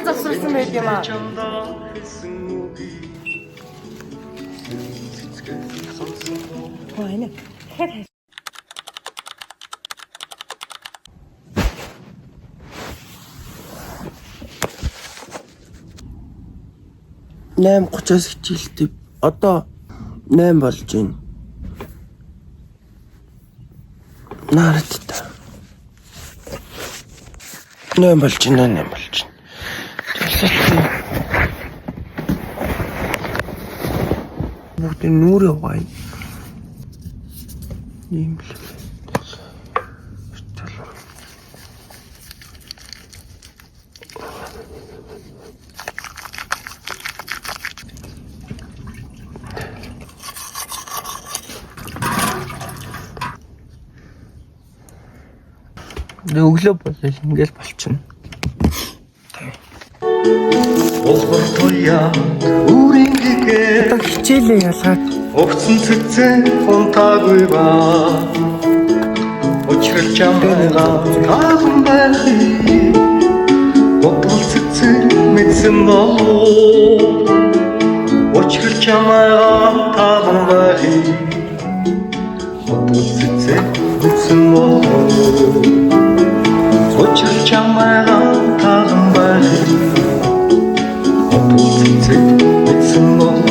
завсарсан байд юм аа. Хөөе. Хэд 8:30-аас хичээлтэй одоо 8 болж байна. Наард та. 8 болж байна. Бүгд нүрэ бай. Ийм л. Өглөө болол ингээл болчихно. Болбор тоя үрингээ хичээлээ ялгаад өгцөн цэцэн фонтаагүй ба очрол чамгаа таахан байхи бодлол цэцэн мэдсэн болов очрол чамгаа таахан байхи бодлол цэцэн мэдсэн болов очрол чамгаа таахан байхи бодлол цэцэн мэдсэн болов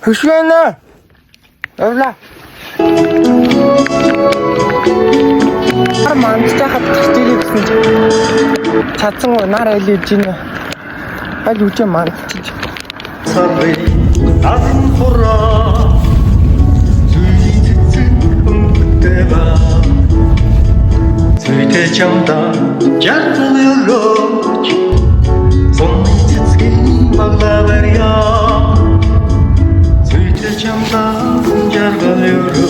Хөшгөнө. Явла. Мандтайхад тэрийг гэсэн. Чадсан нараа илээж гинэ. Аль үчи мандчих. Сарвэ атын хураа. Зүйцэн хүндэва. Зүйтэй чамда жаргалёроо. Сонцэцгийн баглавэрья. Чамда жаргалёроо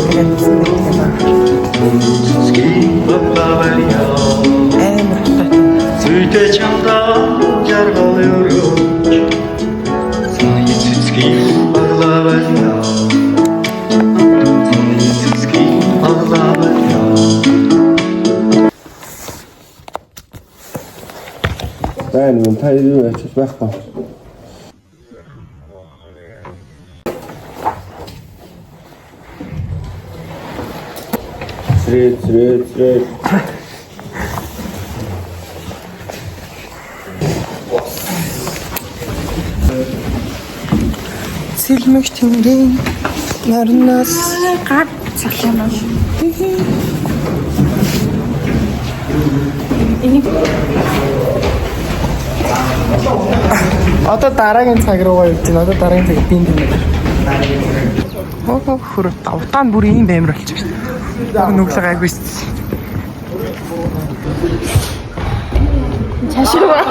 скин бабаварья Зүйтэ чамда жаргалёроо скин бабаварья скин бабаварья Байна уу та юу яач байхгүй Сред. Сэлмэгч тэнгэрийн нарнаас гад цахимаа. Одоо дараагийн цаг руугаа явж байна. Одоо дараагийн цаг бинд юм. Хөр давтаан бүр ийм баймар болчих шүү дээ. Нүглэг айгүйс. Чашаа.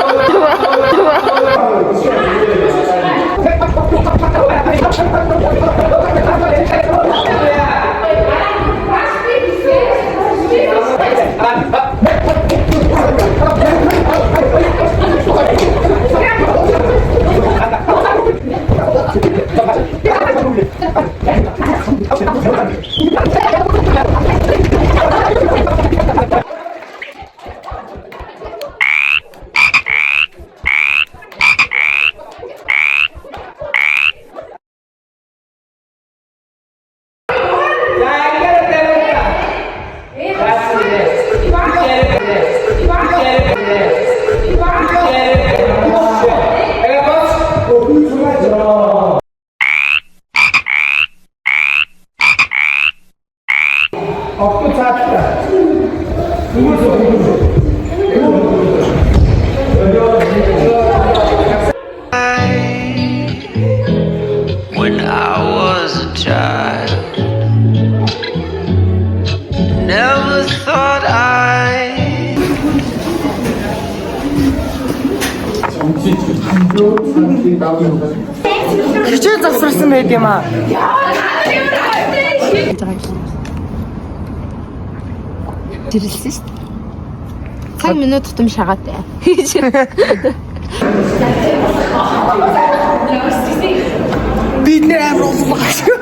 When I was a child, never thought Хичээл завсарсан байд юм аа. Тэрэлсэн шүү дээ. Цаг минут тутам шагаатай. Бид нэр амар уулзах шиг.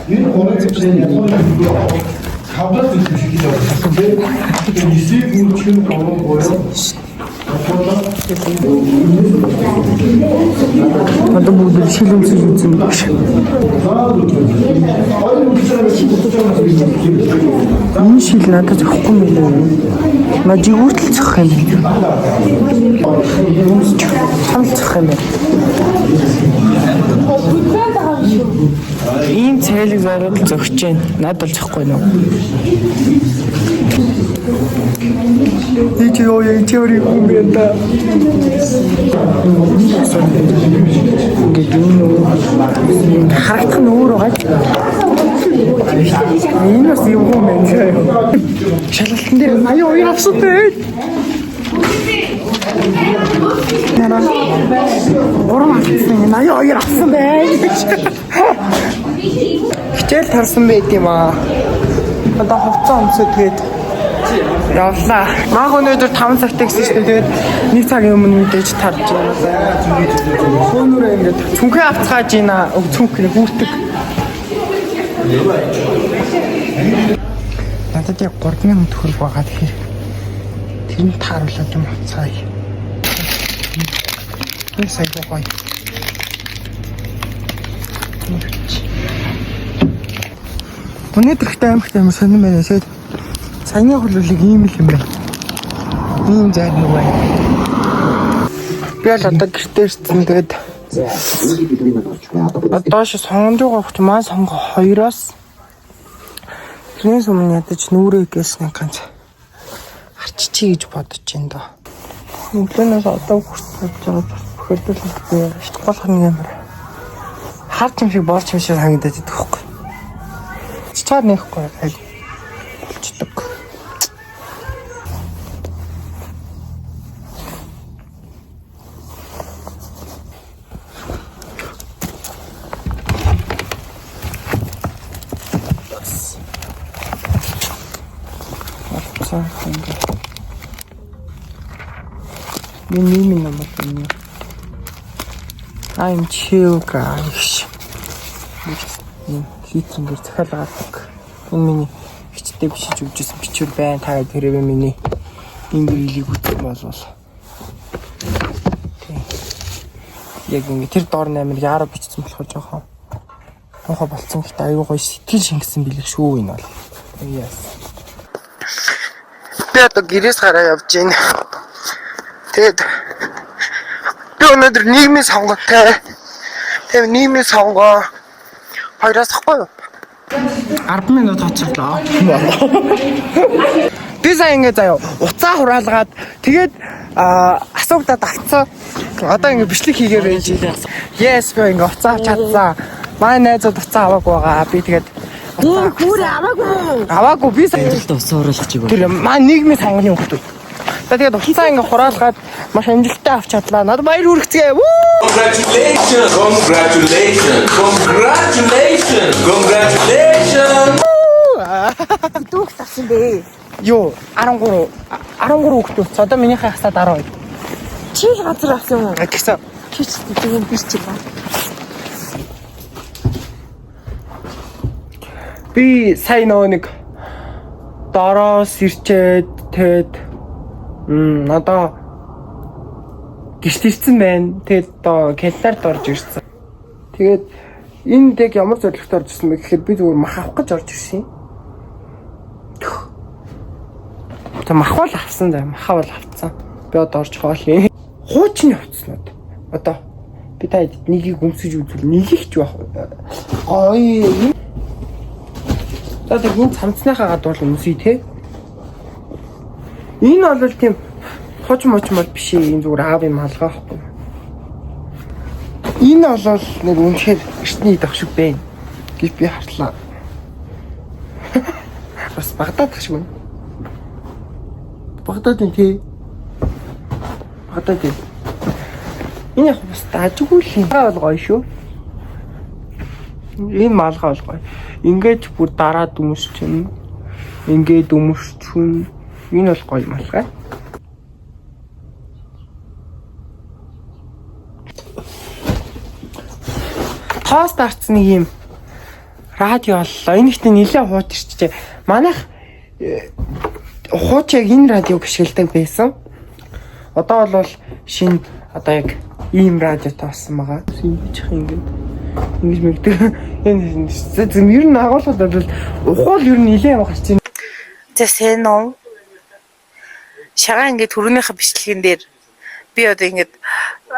Энэ гурван зэвсгийн ялгаатай хавлаад ирэх шиг байна. Тэгээд нисийг бүрчгэн гурван боёо. Одоо бүгд шилэнцэж үзэн багш. Энэ шил надад зөхгүй мэлээ. Мажигүүтэл зөх юм. Хамцах юм. Ийм цайлэг зориуд зөгч जैन. Надад л зөхгүй нөө. Ичи ой чори гумбета. Ингээд харагдах нь өөр байгаа. Энэ бас юм юм байна. Шалгалтын дээр 82 авсан дээ. Нара. Урам авсан 82 авсан дээ. Хичээл тарсан байт юм аа. Одоо хувцас өмсөд тэгээд явлаа. Маг өнөөдөр 5 цагт гэсэн чинь тэгээд 1 цагийн өмнө мэдээж тарж байна. Хөөнөрөө ингээд цүнхээ авцгааж ийна цүнхээ хүүртэг. Надад яг 3000 төгрөг байгаа тэгэхээр тэр нь тааруулаад юм авцгаая. Энэ сайн гоё. Өнөөдөр ихтэй амар сонирн байна. Саяны хөлөөлөг ийм л юм байна. Ийм зайг юу байна. Би л одоо гэртээ ирсэн тэгээд одоо ш сонгож байгаа хүмүүс маань сонго 2-оос тэрнээс өмнө ядаж нүрээ гээсэн ганц арчичи гэж бодож байна доо. Нүглэнээс одоо хүртэл байгаа бохирдуулалтгүй болох нэг юм. Харч юм шиг борч юм шиг хангадаад идэх хөхгүй. Чичаад нэхгүй айгу. Болчдөг. Миний номер байна. I'm chill guys. Хийцэнгээр захиалгадаг. Энэ миний хичтэй бишиж өгчсэн бичвэр байна. Та тэрвээ миний ингилийг үзэх болвол. Яг ингэ тэр доор 8-ыг яараа бичсэн болохоор жоохон мохоо болцсон гэхдээ аюу гоё сэтгэл шингэсэн билэг шүү энэ бол. Yes. Би одоо гэрээс гараа явж байна. Тэгэд би өнөөдөр нийгмийн сонготой. Тэгээ нийгмийн сонгоо 2-оос ахгүй юу? 10 минут хоцорлоо. Би сая ингэ заяа уцаа хураалгаад тэгээд асуугдаад авцсан. Одоо ингэ бичлэг хийгээ байж байна. Yes би ингэ уцаа авч чадсан. Манай найзууд уцаа аваагүй байгаа. Би тэгээд Хүүрээ аваагүй. Аваагүй би сая уцаа хураалгах чиг. Тэр маань нийгмийн сонгоны хүмүүс. Тэгээд уцаа ингэ хураалгаад маш амжилттай авч чадлаа. Надад баяр хүргэцгээе. Congratulations! Congratulations! Congratulations! Congratulations! Дүүх тасан бэ. Йоо 13 хүүхдүүд. Одоо минийхээ хасаад 12. Чи л газар авсан юм уу? Тэгсэн. Чи ч тийм биш ч юм. Би сайн нэг дороос ирчээд тэгэд одоо гэрт ирсэн байна. Тэгээд одоо кентарт орж ирсэн. Тэгээд энд яг ямар зорилготой орж ирсэн бэ гэхээр би зүгээр мах авах гэж орж ирсэн. Тэ махвал авсан заа. Махавал авцсан. Би одоо орж хоолъё. Хуучны хувцснууд. Одоо би та нэгийг өмсөж үзвэл нэгийг ч байх. Ой. Одоо энэ цамцныхаа гадуул өмсөе те. Энэ бол тийм хож моч мод биш юм зүгээр аав юм алгаахгүй. Энэ бол нэг үнэхээр эртний идэх шиг байна. Гэж би харлаа. Бас Багдад шиг байна. Багдадын тий. Багдад тий. Энэ яг бас дажгүй л юм. Бол гоё шүү. Энэ малгай бол гоё. Ингээд бүр дараа дүмсчин. Ингээд дүмсчин. Энэ бол гоё малгай. хост арцсан нэг юм радио боллоо. Энэ ихтэй нэлээ хууч ирчихэ. Манайх хууч яг энэ радиог ашигладаг байсан. Одоо бол шинэ одоо яг ийм радио тоосон байгаа. Симбичих ингээд ингэж мэгдэг. Энэ зөв ер нь агуулгад бол ухаал ер нь нэлээ явах чинь. Тэсэн нөө. Шагаа ингээд түрүүнийхээ бичлэгэн дээр би одоо ингээд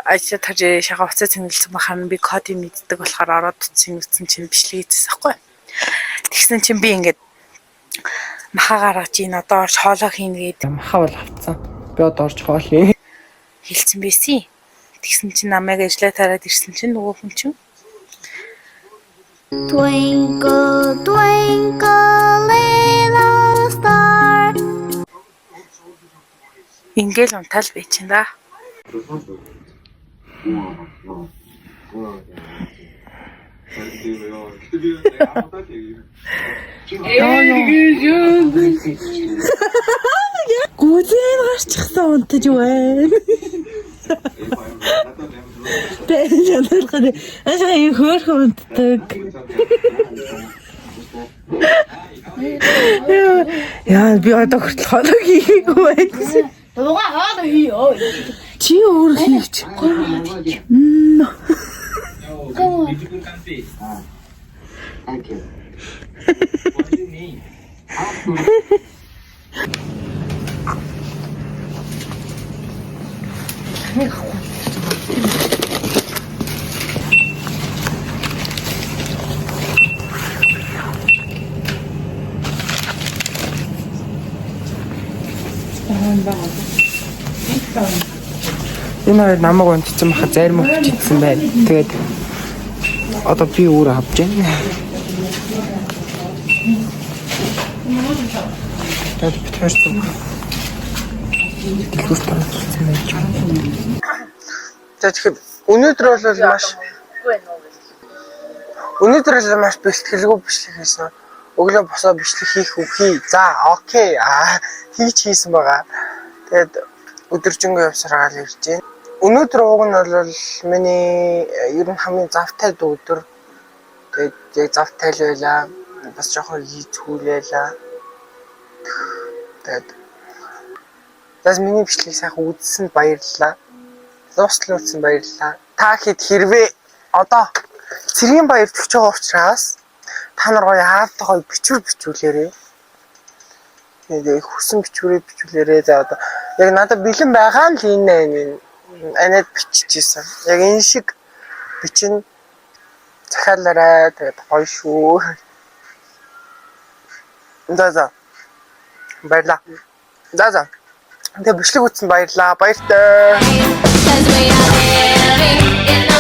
ажил тарж шагаа уцаа цэнгэлсэн бахаар би кодыг мэддэг болохоор ороод цэнгэлсэн чинь бичлэг хийчихсэн байхгүй. Тэгсэн чинь би ингээд маха гаргаж ийн одоо орж хоолоо хийнэ гэдэг. Маха бол авцсан. Би одоо орж хоол хийн хэлсэн байсан. Тэгсэн чинь намайг ажиллаа тараад ирсэн чинь нөгөө хүн чинь Twinkle, twinkle, little star. ингээл унтаал бай чинь да. Гүзэн гарчихсан унтаж байна. Тэжээдэр ашаа их хөөрхөн унтдаг. Яа би одоо хүртэл хоолой хийгээгүй байсан. Дуугаа хаад хийё. Чи өөр хийч. Thank you. What's your name? Энэ хоёр намайг унтсан баха зарим өвчтсөн байна. Тэгээд одоо би өөр авч байна. Тэгээд би тэрсэн. Дэлгүүр тавьсан байж байна. Тэгэхээр өнөөдөр бол маш бэлтгэлгүй бичлэг хийсэн. Өглөө босоо бичлэг хийх үгүй. За окей. Хийж хийсэн байгаа. Тэгээд өдөржингөө явсараад ирж байна. Өнөөдөр ууг нь бол миний ер нь хамгийн завтай өдөр. Тэгээд яг завтай л байлаа. Бас жоохон хийцгүүлээлээ. Тэгээд миний бичлэгийг сайхан үзсэнд баярлалаа. Дуустал үзсэн баярлалаа. Та хэд хэрвээ одоо цэргийн баяр төгч байгаа учраас та нар гоё хаалтаа гоё бичүүлээрэй. Тэгээд хүсэн бичүүлээрэй. За одоо яг надад бэлэн байгаа л энэ анаад биччихсэн. Яг энэ шиг бичин захиалаарай. Тэгээд гоё шүү. За. Баярлаа. За. Тэгээд бичлэг үзсэн баярлаа. Баяртай. Cause we are living in